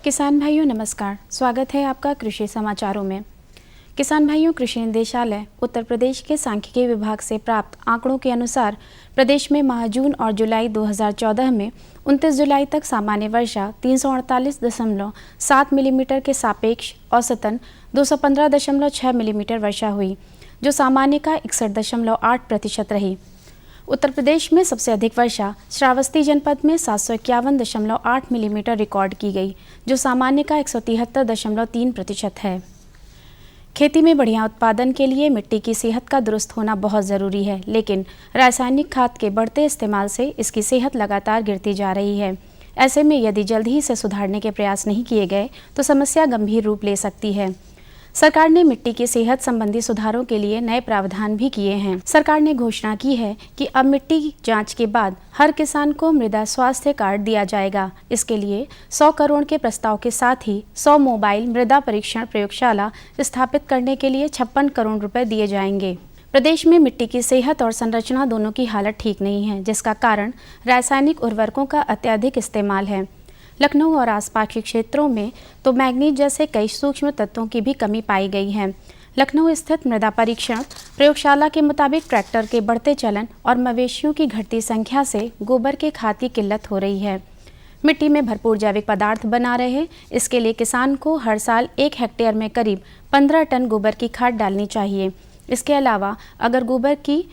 किसान भाइयों नमस्कार, स्वागत है आपका कृषि समाचारों में। किसान भाइयों, कृषि निदेशालय उत्तर प्रदेश के सांख्यिकी विभाग से प्राप्त आंकड़ों के अनुसार प्रदेश में माह जून और जुलाई 2014 में 29 जुलाई तक सामान्य वर्षा 348.7 मिलीमीटर के सापेक्ष औसतन 215.6 मिलीमीटर वर्षा हुई, जो सामान्य का 61.8% रही। उत्तर प्रदेश में सबसे अधिक वर्षा श्रावस्ती जनपद में 751.8 मिलीमीटर रिकॉर्ड की गई, जो सामान्य का 173.3% है। खेती में बढ़िया उत्पादन के लिए मिट्टी की सेहत का दुरुस्त होना बहुत ज़रूरी है, लेकिन रासायनिक खाद के बढ़ते इस्तेमाल से इसकी सेहत लगातार गिरती जा रही है। ऐसे में यदि जल्द ही इसे सुधारने के प्रयास नहीं किए गए तो समस्या गंभीर रूप ले सकती है। सरकार ने मिट्टी की सेहत संबंधी सुधारों के लिए नए प्रावधान भी किए हैं। सरकार ने घोषणा की है कि अब मिट्टी की जांच के बाद हर किसान को मृदा स्वास्थ्य कार्ड दिया जाएगा। इसके लिए 100 करोड़ के प्रस्ताव के साथ ही 100 मोबाइल मृदा परीक्षण प्रयोगशाला स्थापित करने के लिए 56 करोड़ रुपए दिए जाएंगे। प्रदेश में मिट्टी की सेहत और संरचना दोनों की हालत ठीक नहीं है, जिसका कारण रासायनिक उर्वरकों का अत्यधिक इस्तेमाल है। लखनऊ और आसपास के क्षेत्रों में तो मैग्नीज जैसे कई सूक्ष्म तत्वों की भी कमी पाई गई है। लखनऊ स्थित मृदा परीक्षण प्रयोगशाला के मुताबिक ट्रैक्टर के बढ़ते चलन और मवेशियों की घटती संख्या से गोबर के खाद की किल्लत हो रही है। मिट्टी में भरपूर जैविक पदार्थ बना रहे, इसके लिए किसान को हर साल 1 हेक्टेयर में करीब 15 टन गोबर की खाद डालनी चाहिए। इसके अलावा अगर गोबर की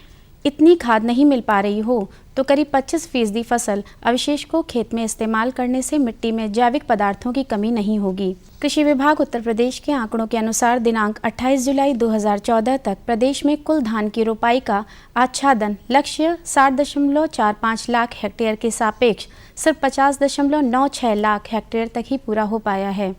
इतनी खाद नहीं मिल पा रही हो तो करीब 25% फसल अवशेष को खेत में इस्तेमाल करने से मिट्टी में जैविक पदार्थों की कमी नहीं होगी। कृषि विभाग उत्तर प्रदेश के आंकड़ों के अनुसार दिनांक 28 जुलाई 2014 तक प्रदेश में कुल धान की रोपाई का आच्छादन लक्ष्य 60.45 लाख हेक्टेयर के सापेक्ष सिर्फ 50.96 लाख हेक्टेयर तक ही पूरा हो पाया है।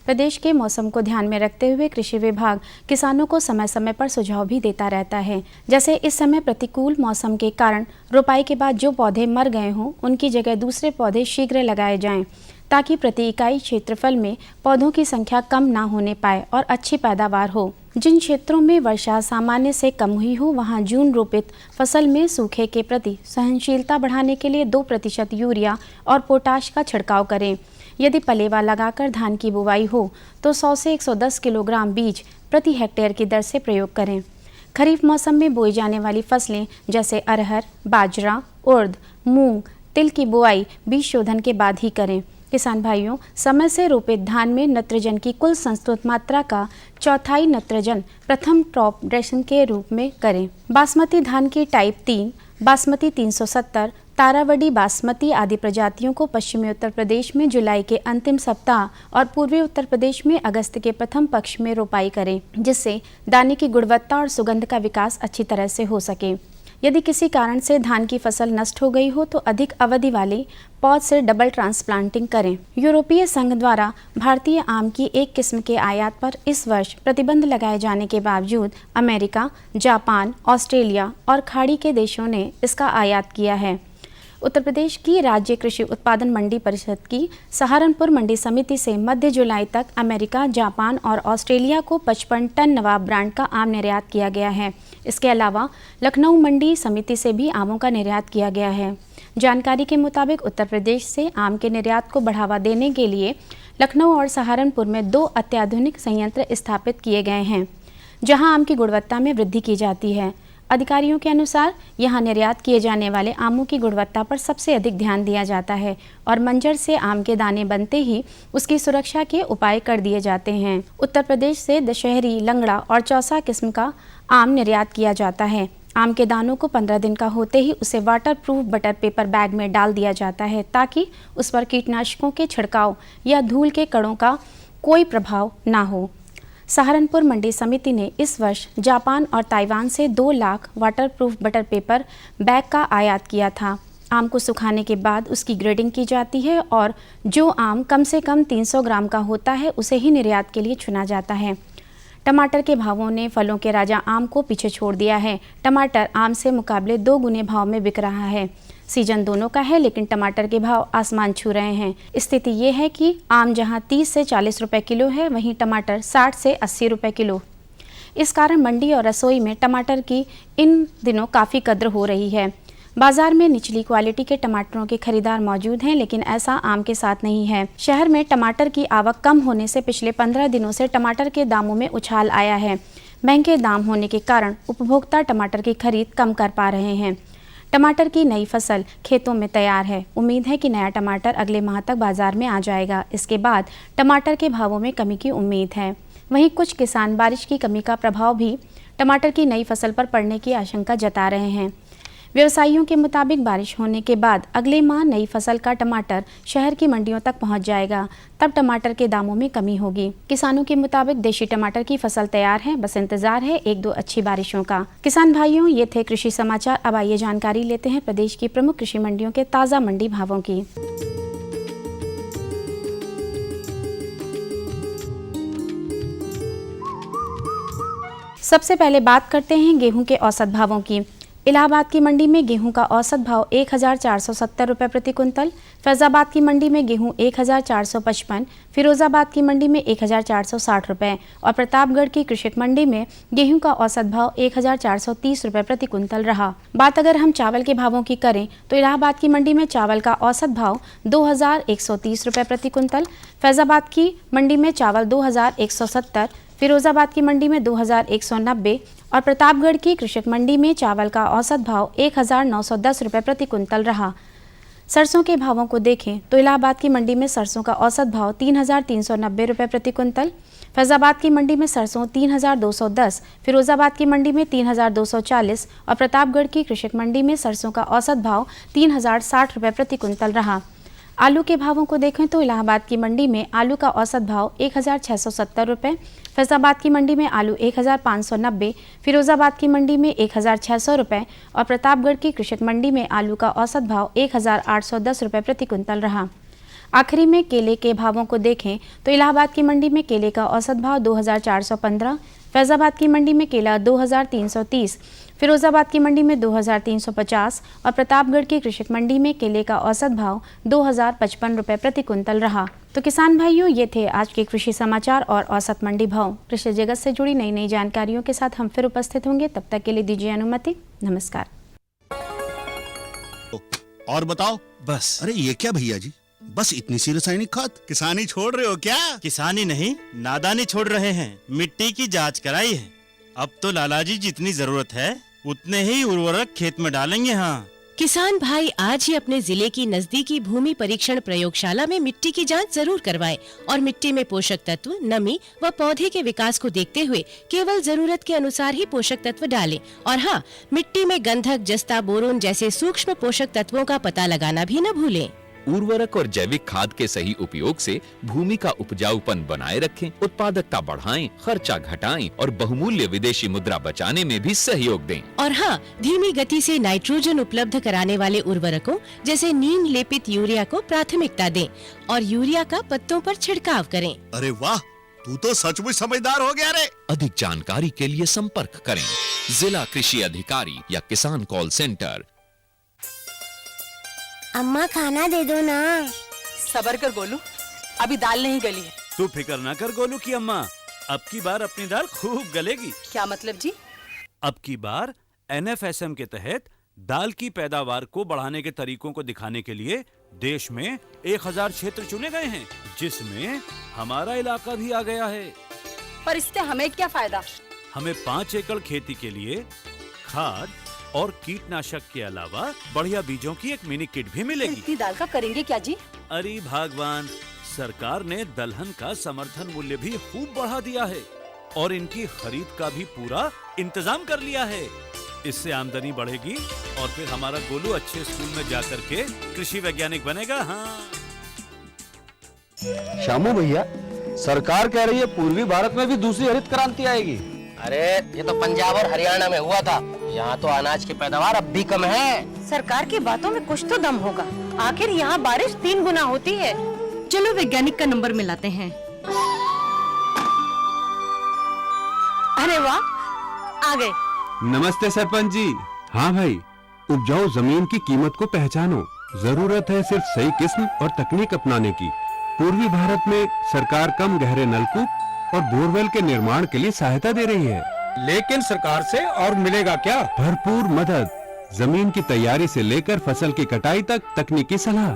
प्रदेश के मौसम को ध्यान में रखते हुए कृषि विभाग किसानों को समय समय पर सुझाव भी देता रहता है। जैसे इस समय प्रतिकूल मौसम के कारण रोपाई के बाद जो पौधे मर गए हों, उनकी जगह दूसरे पौधे शीघ्र लगाए जाएं, ताकि प्रति इकाई क्षेत्रफल में पौधों की संख्या कम ना होने पाए और अच्छी पैदावार हो। जिन क्षेत्रों में वर्षा सामान्य से कम हुई हो, वहां जून रोपित फसल में सूखे के प्रति सहनशीलता बढ़ाने के लिए 2% यूरिया और पोटाश का छिड़काव करें। यदि पलेवा लगाकर धान की बुवाई हो तो 100 से 110 किलोग्राम बीज प्रति हेक्टेयर की दर से प्रयोग करें। खरीफ मौसम में बोई जाने वाली फसलें जैसे अरहर, बाजरा, उर्द, मूंग, तिल की बुआई बीज शोधन के बाद ही करें। किसान भाइयों, समय से रोपित धान में नत्रजन की कुल संस्तुत मात्रा का चौथाई नत्रजन प्रथम टॉप ड्रेसिंग के रूप में करें। बासमती धान की टाइप 3, बासमती 370, तारावड़ी बासमती आदि प्रजातियों को पश्चिमी उत्तर प्रदेश में जुलाई के अंतिम सप्ताह और पूर्वी उत्तर प्रदेश में अगस्त के प्रथम पक्ष में रोपाई करें, जिससे दाने की गुणवत्ता और सुगंध का विकास अच्छी तरह से हो सके। यदि किसी कारण से धान की फसल नष्ट हो गई हो तो अधिक अवधि वाली पौध से डबल ट्रांसप्लांटिंग करें। यूरोपीय संघ द्वारा भारतीय आम की एक किस्म के आयात पर इस वर्ष प्रतिबंध लगाए जाने के बावजूद अमेरिका, जापान, ऑस्ट्रेलिया और खाड़ी के देशों ने इसका आयात किया है। उत्तर प्रदेश की राज्य कृषि उत्पादन मंडी परिषद की सहारनपुर मंडी समिति से मध्य जुलाई तक अमेरिका, जापान और ऑस्ट्रेलिया को 55 टन नवाब ब्रांड का आम निर्यात किया गया है। इसके अलावा लखनऊ मंडी समिति से भी आमों का निर्यात किया गया है। जानकारी के मुताबिक उत्तर प्रदेश से आम के निर्यात को बढ़ावा देने के लिए लखनऊ और सहारनपुर में 2 अत्याधुनिक संयंत्र स्थापित किए गए हैं, जहां आम की गुणवत्ता में वृद्धि की जाती है। अधिकारियों के अनुसार यहां निर्यात किए जाने वाले आमों की गुणवत्ता पर सबसे अधिक ध्यान दिया जाता है और मंजर से आम के दाने बनते ही उसकी सुरक्षा के उपाय कर दिए जाते हैं। उत्तर प्रदेश से दशहरी, लंगड़ा और चौसा किस्म का आम निर्यात किया जाता है। आम के दानों को 15 दिन का होते ही उसे water proof butter paper bag में डाल दिया जाता है, ताकि उस पर कीटनाशकों के छिड़काव या धूल के कणों का कोई प्रभाव ना हो। सहारनपुर मंडी समिति ने इस वर्ष जापान और ताइवान से 2 lakh waterproof butter paper bag का आयात किया था। आम को सुखाने के बाद उसकी ग्रेडिंग की जाती है और जो आम कम से कम 300 ग्राम का होता है उसे ही निर्यात के लिए चुना जाता है। टमाटर के भावों ने फलों के राजा आम को पीछे छोड़ दिया है। टमाटर आम से मुकाबले 2 गुने भाव में बिक रहा है। सीजन दोनों का है, लेकिन टमाटर के भाव आसमान छू रहे हैं। स्थिति ये है कि आम जहां 30 से 40 रुपए किलो है, वहीं टमाटर 60 से 80 रुपए किलो। इस कारण मंडी और रसोई में टमाटर की इन दिनों काफ़ी कद्र हो रही है। बाजार में निचली क्वालिटी के टमाटरों के खरीदार मौजूद हैं, लेकिन ऐसा आम के साथ नहीं है। शहर में टमाटर की आवक कम होने से पिछले 15 दिनों से टमाटर के दामों में उछाल आया है। महंगे दाम होने के कारण उपभोक्ता टमाटर की खरीद कम कर पा रहे हैं। टमाटर की नई फसल खेतों में तैयार है। उम्मीद है कि नया टमाटर अगले माह तक बाजार में आ जाएगा। इसके बाद टमाटर के भावों में कमी की उम्मीद है। वहीं कुछ किसान बारिश की कमी का प्रभाव भी टमाटर की नई फसल पर पड़ने की आशंका जता रहे हैं। व्यवसायियों के मुताबिक बारिश होने के बाद अगले माह नई फसल का टमाटर शहर की मंडियों तक पहुंच जाएगा। तब टमाटर के दामों में कमी होगी। किसानों के मुताबिक देशी टमाटर की फसल तैयार है, बस इंतजार है 1-2 अच्छी बारिशों का। किसान भाइयों, ये थे कृषि समाचार। अब आइए जानकारी लेते हैं प्रदेश की प्रमुख कृषि मंडियों के ताज़ा मंडी भावों की। सबसे पहले बात करते हैं गेहूं के औसत भावों की। इलाहाबाद की मंडी में गेहूं का औसत भाव 1470 रुपये प्रति कुंतल, फैज़ाबाद की मंडी में गेहूं 1455, फिरोजाबाद की मंडी में 1460 रुपये और प्रतापगढ़ की कृषक मंडी में गेहूं का औसत भाव 1430 रुपये प्रति कुंतल रहा। बात अगर हम चावल के भावों की करें तो इलाहाबाद की मंडी में चावल का औसत भाव 2130 रुपये प्रति कुंतल, फैज़ाबाद की मंडी में चावल 2170, फिरोजाबाद की मंडी में 2190 और प्रतापगढ़ की कृषक मंडी में चावल का औसत भाव 1910 रुपये प्रति कुंतल रहा। सरसों के भावों को देखें तो इलाहाबाद की मंडी में सरसों का औसत भाव 3390 रुपये प्रति कुंतल, फैज़ाबाद की मंडी में सरसों 3210, फिरोजाबाद की मंडी में 3240 और प्रतापगढ़ की कृषक मंडी में सरसों का औसत भाव 3060 रुपये प्रति कुंतल रहा। आलू के भावों को देखें तो इलाहाबाद की मंडी में आलू का औसत भाव 1670 रुपये, फैज़ाबाद की मंडी में आलू 1590, फिरोजाबाद की मंडी में 1600 रुपये और प्रतापगढ़ की कृषक मंडी में आलू का औसत भाव 1810 रुपये प्रति कुंतल रहा। आखिरी में केले के भावों को देखें तो इलाहाबाद की मंडी में केले का औसत भाव 2415, फैज़ाबाद की मंडी में केला 2330, फिरोजाबाद की मंडी में 2350 और प्रतापगढ़ की कृषक मंडी में केले का औसत भाव 2055 रुपये प्रति कुंतल रहा। तो किसान भाइयों, ये थे आज के कृषि समाचार और औसत मंडी भाव। कृषि जगत से जुड़ी नई नई जानकारियों के साथ हम फिर उपस्थित होंगे। तब तक के लिए दीजिए अनुमति। नमस्कार। और बताओ। बस। अरे ये क्या भैया जी, बस इतनी सी रासायनिक खाद? किसानी छोड़ रहे हो क्या? किसानी नहीं, नादानी छोड़ रहे हैं। मिट्टी की जांच कराई है। अब तो लालाजी जितनी जरूरत है उतने ही उर्वरक खेत में डालेंगे। हाँ, किसान भाई आज ही अपने जिले की नजदीकी भूमि परीक्षण प्रयोगशाला में मिट्टी की जांच जरूर करवाएं और मिट्टी में पोषक तत्व, नमी व पौधे के विकास को देखते हुए केवल जरूरत के अनुसार ही पोषक तत्व डालें। और हाँ, मिट्टी में गंधक, जस्ता, बोरोन जैसे सूक्ष्म पोषक तत्वों का पता लगाना भी न भूलें। उर्वरक और जैविक खाद के सही उपयोग से भूमि का उपजाऊपन बनाए रखें, उत्पादकता बढ़ाएं, खर्चा घटाएं और बहुमूल्य विदेशी मुद्रा बचाने में भी सहयोग दें। और हाँ, धीमी गति से नाइट्रोजन उपलब्ध कराने वाले उर्वरकों जैसे नीम लेपित यूरिया को प्राथमिकता दें और यूरिया का पत्तों पर छिड़काव करें। अरे वाह, तू तो सचमुच समझदार हो गया रे। अधिक जानकारी के लिए संपर्क करें जिला कृषि अधिकारी या किसान कॉल सेंटर। अम्मा खाना दे दो ना। सबर कर गोलू, अभी दाल नहीं गली है। तू फिक्र ना कर गोलू की अम्मा, अब की बार अपनी दाल खूब गलेगी। क्या मतलब जी? अब की बार NFSM के तहत दाल की पैदावार को बढ़ाने के तरीकों को दिखाने के लिए देश में 1000 क्षेत्र चुने गए हैं, जिसमें हमारा इलाका भी आ गया है। पर इससे हमें क्या फायदा? हमें 5 एकड़ खेती के लिए खाद और कीटनाशक के अलावा बढ़िया बीजों की एक मिनी किट भी मिलेगी। इतनी दाल का करेंगे क्या जी? अरे भगवान, सरकार ने दलहन का समर्थन मूल्य भी खूब बढ़ा दिया है और इनकी खरीद का भी पूरा इंतजाम कर लिया है। इससे आमदनी बढ़ेगी और फिर हमारा गोलू अच्छे स्कूल में जाकर के कृषि वैज्ञानिक बनेगा। हाँ श्यामू भैया, सरकार कह रही है पूर्वी भारत में भी दूसरी हरित क्रांति आएगी। अरे ये तो पंजाब और हरियाणा में हुआ था, यहाँ तो अनाज की पैदावार अब भी कम है। सरकार की बातों में कुछ तो दम होगा। आखिर यहाँ बारिश 3 गुना होती है। चलो वैज्ञानिक का नंबर मिलाते हैं। अरे वाह, आ गए। नमस्ते सरपंच जी। हाँ भाई, उपजाऊ जमीन की कीमत को पहचानो। जरूरत है सिर्फ सही किस्म और तकनीक अपनाने की। पूर्वी भारत में सरकार कम गहरे नलकूप और बोरवेल के निर्माण के लिए सहायता दे रही है। लेकिन सरकार से और मिलेगा क्या? भरपूर मदद। जमीन की तैयारी से लेकर फसल की कटाई तक तकनीकी सलाह।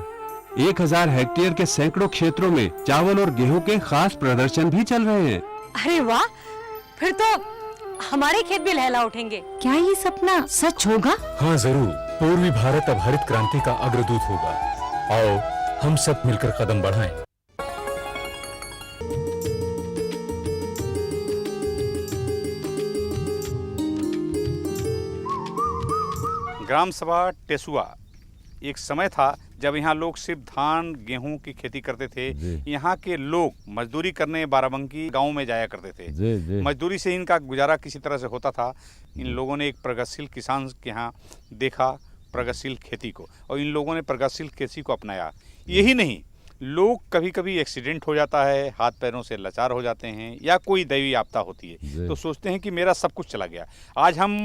1000 हेक्टेयर के सैकड़ों क्षेत्रों में चावल और गेहूं के खास प्रदर्शन भी चल रहे हैं। अरे वाह, फिर तो हमारे खेत भी लहला उठेंगे। क्या ये सपना सच होगा? हाँ जरूर, पूर्वी भारत अब हरित क्रांति का अग्रदूत होगा। आओ हम सब मिलकर कदम बढ़ाएं। ग्राम सभा टेसुआ एक समय था जब यहाँ लोग सिर्फ धान गेहूं की खेती करते थे। यहाँ के लोग मजदूरी करने बाराबंकी गांव में जाया करते थे। मजदूरी से इनका गुजारा किसी तरह से होता था। इन लोगों ने एक प्रगतिशील किसान के यहाँ देखा प्रगतिशील खेती को, और इन लोगों ने प्रगतिशील खेती को अपनाया। यही नहीं, लोग कभी कभी एक्सीडेंट हो जाता है, हाथ पैरों से लाचार हो जाते हैं, या कोई दैवी आपदा होती है, तो सोचते हैं कि मेरा सब कुछ चला गया। आज हम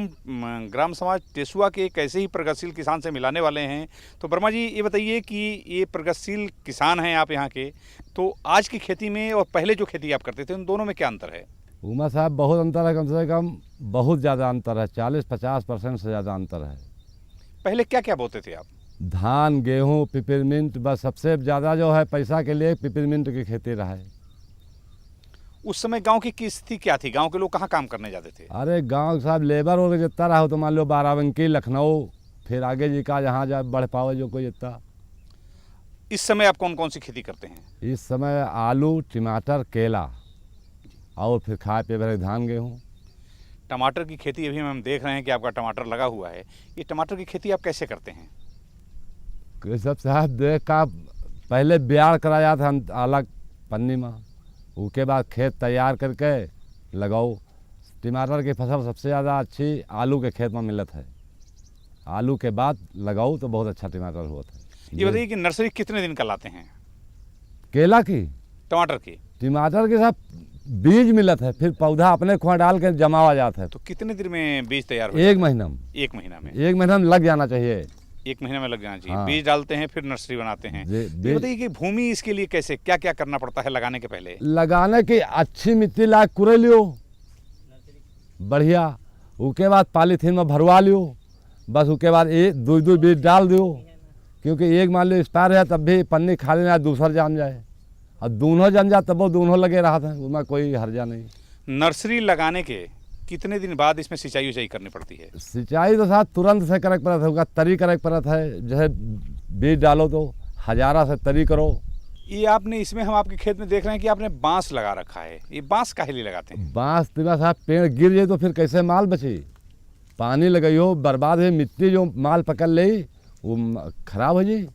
ग्राम समाज टेसुआ के एक ऐसे ही प्रगतिशील किसान से मिलाने वाले हैं। तो वर्मा जी, ये बताइए कि ये प्रगतिशील किसान हैं आप यहाँ के, तो आज की खेती में और पहले जो खेती आप करते थे उन दोनों में क्या अंतर है? उमा साहब, बहुत अंतर है, कम से कम बहुत ज़्यादा अंतर है, 40-50% से ज़्यादा अंतर है। पहले क्या क्या बोते थे आप? धान, गेहूं, पिपरमिंट, बस सबसे ज़्यादा जो है पैसा के लिए पिपरमिंट की खेती रहा है। उस समय गांव की स्थिति क्या थी? गांव के लोग कहाँ काम करने जाते थे? अरे गांव साहब लेबर हो जितना रहा हो, तो मान लो बाराबंकी, लखनऊ, फिर आगे जी का जहाँ जा बढ़ पाओ जो कोई इतना। इस समय आप कौन कौन सी खेती करते हैं? इस समय आलू, टमाटर, केला, और फिर खाए पिए भरे धान, गेहूँ। टमाटर की खेती अभी हम देख रहे हैं कि आपका टमाटर लगा हुआ है। ये टमाटर की खेती आप कैसे करते हैं? सब साहब देख का पहले ब्याड़ कराया था अलग पन्नी में, उसके बाद खेत तैयार करके लगाओ। टमाटर की फसल सबसे ज़्यादा अच्छी आलू के खेत में मिलत है। आलू के बाद लगाओ तो बहुत अच्छा टमाटर होता है। ये बताइए कि नर्सरी कितने दिन का लाते हैं? केला की, टमाटर की? टमाटर के साथ बीज मिलत है, फिर पौधा अपने खुआ डाल के जमावा जाता है। तो कितने दिन में बीज तैयार हो? 1 महीना में। 1 महीना में? 1 महीना में लग जाना चाहिए। 1 महीने में लग जाना चाहिए। हाँ। बीज डालते हैं, फिर नर्सरी बनाते हैं। ये बताइए कि भूमि इसके लिए कैसे, क्या क्या करना पड़ता है लगाने के पहले? लगाने की अच्छी मिट्टी ला कुरे लियो बढ़िया, उसके बाद पॉलीथीन में भरवा लियो, बस उसके बाद 2 बीज डाल दियो, क्योंकि एक मान लो एक्सपायर है तब भी पन्नी खाली ना दूसर जाम जाए, और दोनों जम जाए तब वो दोनों लगे रहा था, उसमें कोई हर्जा नहीं। नर्सरी लगाने के कितने दिन बाद इसमें सिंचाई उचाई करनी पड़ती है? सिंचाई तो साथ तुरंत से करे पड़ता है, उसका तरी करे पड़ता है। जैसे बीज डालो तो हजारा से तरी करो। ये आपने इसमें हम आपके खेत में देख रहे हैं कि आपने बांस लगा रखा है। ये बांस काहे लिए लगाते हैं? बांस तिला साहब पेड़ गिर जाए तो फिर कैसे माल बचे? पानी लगाइयो बर्बाद है, मिट्टी जो माल पकड़ ले वो खराब हो जाए।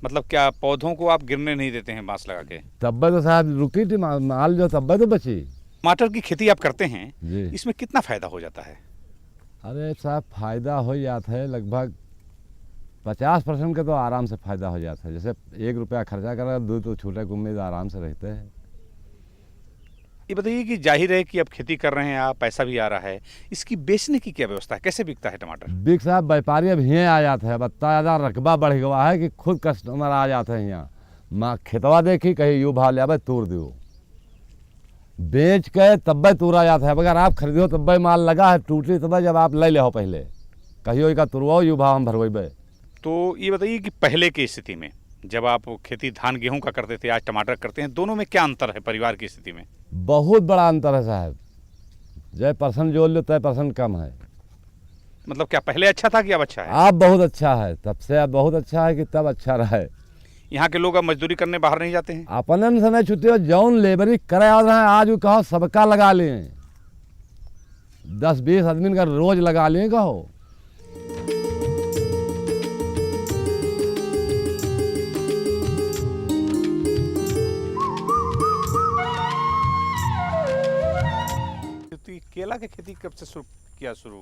मतलब क्या पौधों को आप गिरने नहीं देते हैं बांस लगा के? तब तो साहब रुकी थी माल जो, तब तो बची। टमाटर की खेती आप करते हैं, इसमें कितना फायदा हो जाता है? अरे साहब फायदा हो जाता है, लगभग 50% का तो आराम से फायदा हो जाता है। जैसे 1 रुपया खर्चा करा, 2 तो छोटे उम्मीद आराम से रहते हैं। ये बताइए कि जाहिर है कि अब खेती कर रहे हैं आप, पैसा भी आ रहा है, इसकी बेचने की क्या व्यवस्था है? कैसे बिकता है टमाटर? बिक साहब व्यापारी अब यहाँ आ जाते हैं, अब इतना ज़्यादा रकबा बढ़ गया है कि खुद कस्टमर आ जाते हैं यहाँ। माँ खेतवा देखी कहीं यूँ भाव लिया तोड़ दो, बेच के तब तोड़ा जाता है। अगर आप खरीदो तब माल लगा है टूटी, तब जब आप ले ले पहले कहियो का तुरवाओ यू भाव हम भरवेबे। तो ये बताइए कि पहले की स्थिति में जब आप खेती धान गेहूं का करते थे, आज टमाटर करते हैं, दोनों में क्या अंतर है परिवार की स्थिति में? बहुत बड़ा अंतर है साहब, जय % जोड़ लो तय % कम है। मतलब क्या पहले अच्छा था कि अब अच्छा है? अब बहुत अच्छा है, तब से अब बहुत अच्छा है कि तब अच्छा रहा है। यहाँ के लोग अब मजदूरी करने बाहर नहीं जाते हैं? अपने समय छुट्टी हो जौन लेबरी करे आ रहे हैं, आज वो कहो सबका लगा लिए, 10-20 आदमी का रोज लगा लिए कहो। केला की खेती कब से किया शुरू?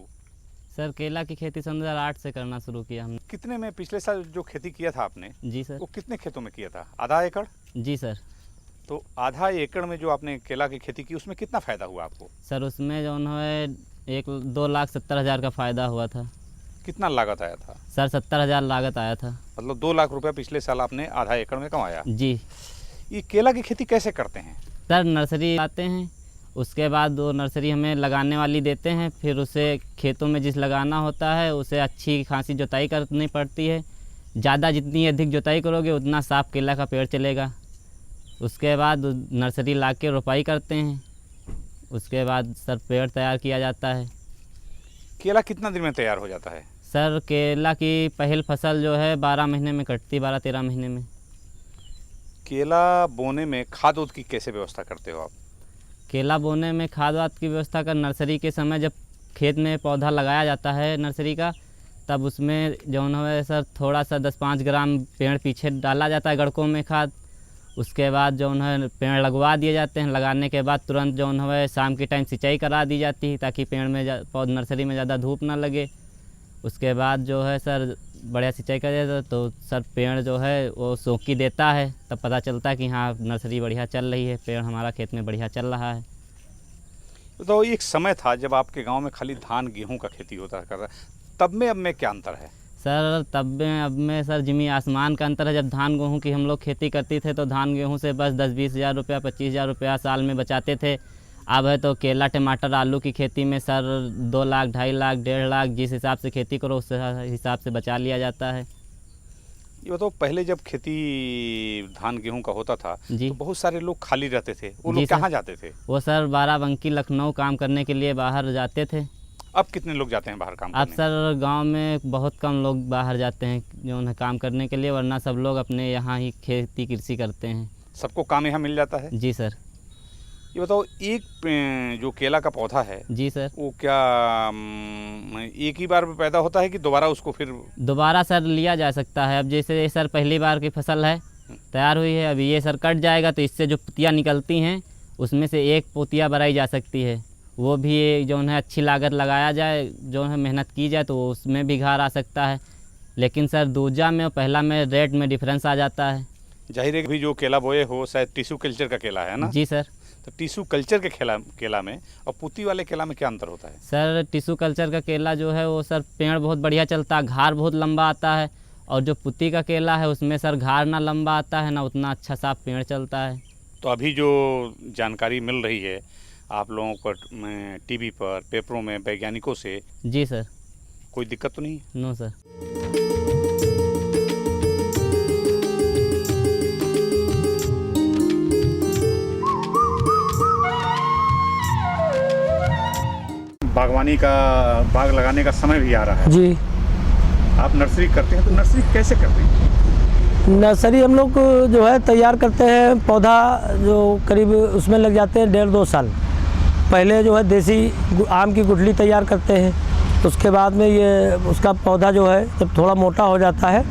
सर केला की खेती 2008 से करना शुरू किया हमने। कितने में पिछले साल जो खेती किया था आपने? जी सर। वो कितने खेतों में किया था? आधा एकड़? जी सर। तो आधा एकड़ में जो आपने केला की खेती की उसमें कितना फायदा हुआ आपको? सर उसमें जो है 2,70,000 का फायदा हुआ था। कितना लागत आया था? सर 70,000 लागत आया था। मतलब 2 लाख रुपया पिछले साल आपने आधा एकड़ में कमाया? जी। ये केला की खेती कैसे करते हैं? सर नर्सरी आते हैं, उसके बाद वो नर्सरी हमें लगाने वाली देते हैं, फिर उसे खेतों में जिस लगाना होता है उसे अच्छी खासी जुताई करनी पड़ती है। ज़्यादा जितनी अधिक जुताई करोगे उतना साफ केला का पेड़ चलेगा। उसके बाद नर्सरी ला के रोपाई करते हैं, उसके बाद सर पेड़ तैयार किया जाता है। केला कितना दिन में तैयार हो जाता है? सर केला की पहल फसल जो है 12 महीने में कटती, 12-13 महीने में। केला बोने में खाद उद की कैसे व्यवस्था करते हो आप? केला बोने में खाद वाद की व्यवस्था कर नर्सरी के समय जब खेत में पौधा लगाया जाता है नर्सरी का, तब उसमें जो है सर थोड़ा सा 10-5 ग्राम पेड़ पीछे डाला जाता है गड़कों में खाद। उसके बाद जो है पेड़ लगवा दिए जाते हैं। लगाने के बाद तुरंत जो है शाम के टाइम सिंचाई करा दी जाती है ताकि पेड़ में नर्सरी में ज़्यादा धूप ना लगे। उसके बाद जो है सर बढ़िया सिंचाई कर देता तो सर पेड़ जो है वो सोकी देता है, तब पता चलता है कि हाँ नर्सरी बढ़िया चल रही है, पेड़ हमारा खेत में बढ़िया चल रहा है। तो एक समय था जब आपके गांव में खाली धान गेहूं का खेती होता कर रहा, तब में अब में क्या अंतर है? सर तब में अब में सर ज़मीन आसमान का अंतर है। जब धान गेहूं की हम लोग खेती करते थे तो धान गेहूं से बस 10-20 हज़ार रुपया 25 हज़ार रुपया साल में बचाते थे। अब है तो केला टमाटर आलू की खेती में सर 2 लाख 2.5 लाख 1.5 लाख जिस हिसाब से खेती करो उस हिसाब से बचा लिया जाता है। ये बताओ, पहले जब खेती धान गेहूं का होता था तो बहुत सारे लोग खाली रहते थे, वो लोग कहाँ जाते थे? वो सर बाराबंकी लखनऊ काम करने के लिए बाहर जाते थे। अब कितने लोग जाते हैं बाहर काम करने? अब सर गांव में बहुत कम लोग बाहर जाते हैं जो उन्हें काम करने के लिए, वरना सब लोग अपने यहाँ ही खेती कृषि करते हैं। सबको काम यहाँ मिल जाता है? जी सर। ये बताओ, एक जो केला का पौधा है जी सर, वो क्या एक ही बार में पैदा होता है कि दोबारा उसको फिर दोबारा सर लिया जा सकता है? अब जैसे सर पहली बार की फसल है तैयार हुई है, अभी ये सर कट जाएगा तो इससे जो पुतियाँ निकलती हैं उसमें से एक पुतिया बनाई जा सकती है। वो भी जो है अच्छी लागत लगाया जाए, जो है मेहनत की जाए तो उसमें भी घार आ सकता है। लेकिन सर दूजा में और पहला में रेट में डिफरेंस आ जाता है। जाहिर है कि जो केला बोए हो शायद टिश्यू कल्चर का केला है ना? जी सर। तो टिश्यू कल्चर के केला में और पुती वाले केला में क्या अंतर होता है? सर टिश्यू कल्चर का केला जो है वो सर पेड़ बहुत बढ़िया चलता है, घार बहुत लंबा आता है, और जो पुती का केला है उसमें सर घार ना लंबा आता है ना उतना अच्छा सा पेड़ चलता है। तो अभी जो जानकारी मिल रही है आप लोगों को टीवी पर पेपरों में वैज्ञानिकों से, जी सर, कोई दिक्कत तो नहीं? No sir. बागवानी का बाग लगाने का समय भी आ रहा है जी। आप नर्सरी करते हैं तो नर्सरी कैसे करते हैं? नर्सरी हम लोग जो है तैयार करते हैं, पौधा जो करीब उसमें लग जाते हैं 1.5-2 साल। पहले जो है देसी आम की गुठली तैयार करते हैं, उसके बाद में ये उसका पौधा जो है जब थोड़ा मोटा हो जाता है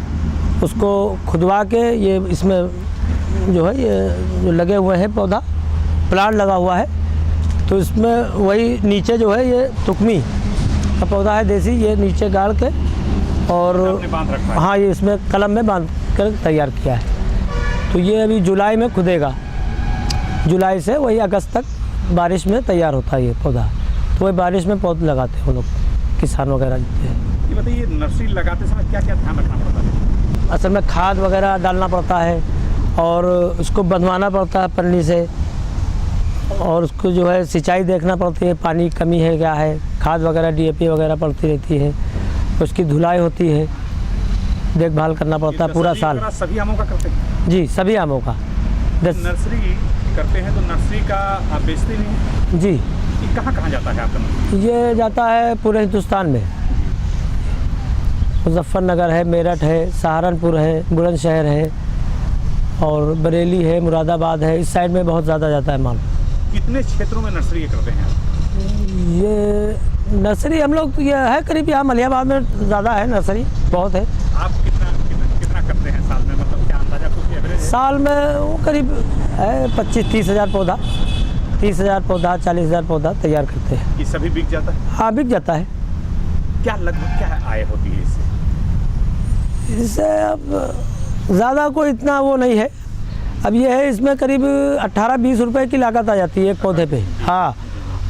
उसको खुदवा के ये इसमें जो है ये जो लगे हुए हैं पौधा प्लांट लगा हुआ है, तो इसमें वही नीचे जो है ये तुकमी का पौधा है देसी, ये नीचे गाड़ के और हाँ ये इसमें कलम में बांध कर तैयार किया है। तो ये अभी जुलाई में खुदेगा, जुलाई से वही अगस्त तक बारिश में तैयार होता है ये पौधा। तो वही बारिश में पौधे लगाते हैं वो लोग, किसान वगैरह जितने हैं। ये बताइए, नर्सरी लगाते समय क्या क्या ध्यान रखना पड़ता है? असल में खाद वगैरह डालना पड़ता है और उसको बंधवाना पड़ता है पन्नी से, और उसको जो है सिंचाई देखना पड़ती है, पानी कमी है क्या है, खाद वगैरह DAP वगैरह पड़ती रहती है, उसकी धुलाई होती है, देखभाल करना पड़ता है पूरा साल। सभी आमों का करते हैं? जी सभी आमों का। नर्सरी करते हैं तो नर्सरी का आप बेचते नहीं हैं? जी। ये कहाँ जाता है आपका नर्सरी? ये जाता है पूरे हिंदुस्तान में, मुजफ्फरनगर है, मेरठ है, सहारनपुर है, बुलंदशहर है और बरेली है, मुरादाबाद है, इस साइड में बहुत ज़्यादा जाता है माल। कितने क्षेत्रों में नर्सरी करते हैं आप? ये नर्सरी हम लोग ये है करीब यहाँ मलियाबाद में ज़्यादा है, नर्सरी बहुत है। आप कितना करते हैं साल में, मतलब क्या अंदाजा कुछ एवरेज? साल में वो करीब है 25-30 हज़ार पौधा, 30 हज़ार पौधा 40 हज़ार पौधा तैयार करते हैं। ये सभी बिक जाता है? हाँ बिक जाता है। क्या लगभग क्या आय होती है इससे? इससे अब ज़्यादा कोई इतना वो नहीं है, अब ये है इसमें करीब 18-20 रुपए की लागत आ जाती है एक पौधे पे। हाँ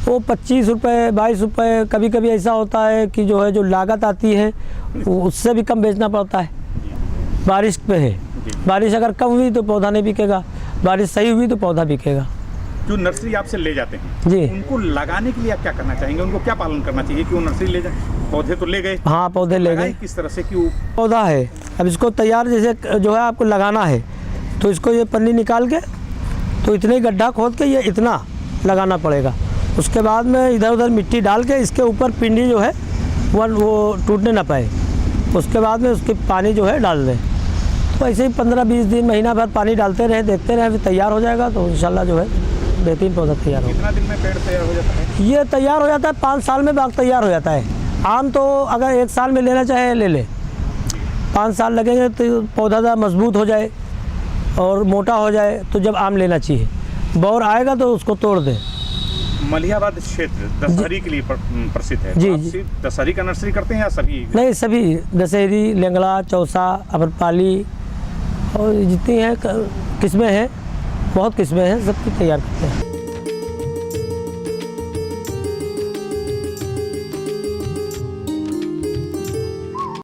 वो 25 रुपये 22 रुपये, कभी कभी ऐसा होता है कि जो है जो लागत आती है उससे भी कम बेचना पड़ता है। बारिश पे है, बारिश अगर कम हुई तो पौधा नहीं बिकेगा, बारिश सही हुई तो पौधा बिकेगा। जो नर्सरी आपसे ले जाते हैं जी, उनको लगाने के लिए आप क्या करना चाहेंगे? उनको क्या पालन करना चाहिए कि वो नर्सरी ले जाए? पौधे तो ले गए, हाँ पौधे ले गए, किस तरह से कि वो पौधा है, अब इसको तैयार जैसे जो है आपको लगाना है तो इसको ये पन्नी निकाल के तो इतने गड्ढा खोद के ये इतना लगाना पड़ेगा। उसके बाद में इधर उधर मिट्टी डाल के इसके ऊपर पिंडी जो है वो टूटने ना पाए। उसके बाद में उसके पानी जो है डाल दें, तो ऐसे ही 15-20 दिन महीना भर पानी डालते रहे, देखते रहे, फिर तैयार हो जाएगा। तो इंशाल्लाह जो है बेहतरीन पौधा तैयार होगा। कितना दिन में पेड़ तैयार हो जाता है? ये तैयार हो जाता है 5 साल में बाग तैयार हो जाता है। आम तो अगर 1 साल में लेना चाहे ले ले, 5 साल लगेंगे तो पौधा मजबूत हो जाए और मोटा हो जाए, तो जब आम लेना चाहिए। बौर आएगा तो उसको तोड़ दे। मलिहाबाद क्षेत्र दशहरी के लिए प्रसिद्ध है। जी, तो आप जी। सिर्फ दशहरी का नर्सरी करते हैं या सभी? नहीं, सभी दशहरी, लेंगड़ा, चौसा, अमरपाली और जितनी हैं किस्में हैं, बहुत किस्में हैं, सबकी तैयार करते हैं।